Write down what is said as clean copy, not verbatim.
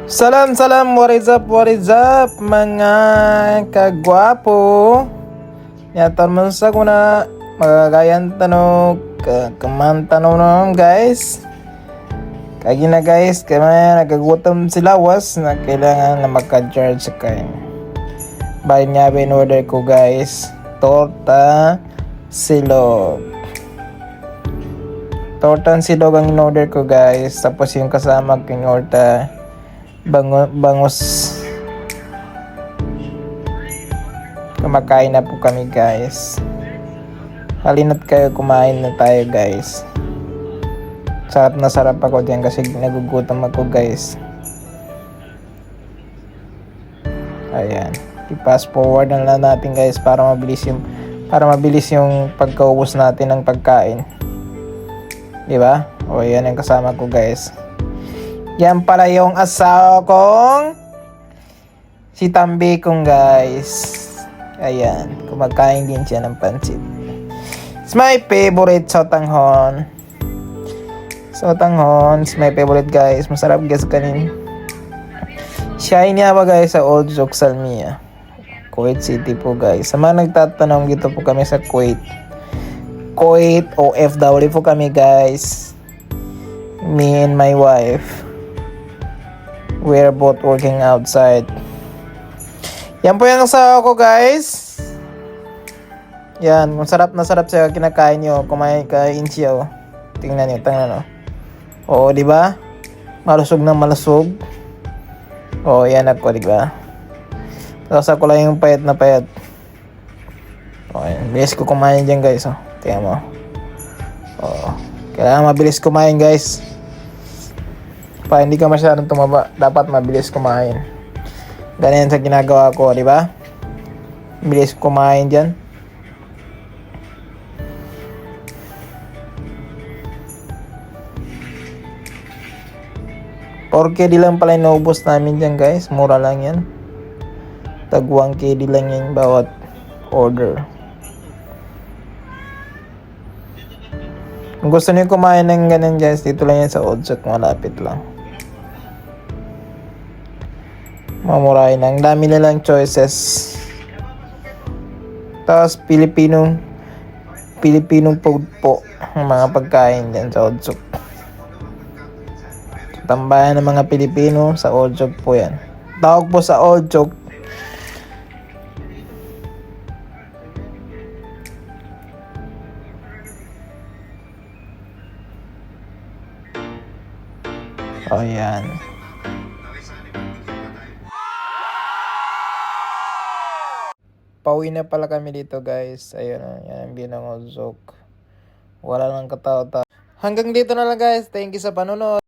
Salam salam, what is up mga kagwapo. Yaton man sa kuna magagayan tanong kaman tanong naman guys. Kagi na guys, kaya nagagutom sila was na kailangan na magka-charge sa kain. Bayan nga in order ko guys, torta silog. Torta silog ang in-order ko guys. Tapos yung kasama ko in-order bangus. Kumakain na po kami guys. Halina't kayo, kumain na tayo guys. Sarap na sarap ako dyan kasi nagugutom ako guys. Ayan, i-fast forward na lang natin guys para mabilis yung pagkaubos natin ng pagkain. Diba? O yan ang kasama ko guys. Yan pala yung asawa kong si Tambi kong guys. Ayan, kumakain din siya ng pansit. It's my favorite sotanghon. Sotanghon is my favorite guys. Masarap guys kanin. Siya ba guys sa Old Zouk Salmiya, Kuwait City po guys. Sa mga nagtatanong, dito po kami sa Kuwait OFW po kami guys. Me and my wife, we're both working outside. Yan po yung asawa ko guys. Yan, kung sarap na sarap siya kinakain nyo, kain siya. Tingnan nyo. Oo, di ba? Malusog na malusog. Oo, yan ako, di ba? Tapos ako lang yung payat na payat. Okay, bilis ko kumain dyan guys. Oh. Tingnan mo. Oo. Kailangan mabilis kumain guys. Pa hindi ka masyadong tumaba, dapat mabilis kumain. Ganyan sa ginagawa ko, di ba? Bilis kumain dyan. $4 lang pala inaubos namin dyan guys. Mura lang yan. Tag 1 lang yan bawat order. Kung gusto niyo kumain ng ganun guys, dito lang yan sa Old Zouk, malapit lang. Mamurahin lang. Dami nilang choices. Tapos Pilipinong food po ang mga pagkain dyan sa Old Zouk. Tambayan ng mga Pilipino sa Old Zouk po yan. Tawag po sa Old Zouk, o yan. Pauwi na pala kami dito guys. Ayun, yan ang binang Old Zouk. Wala nang katao-tao. Hanggang dito na lang guys. Thank you sa panonood.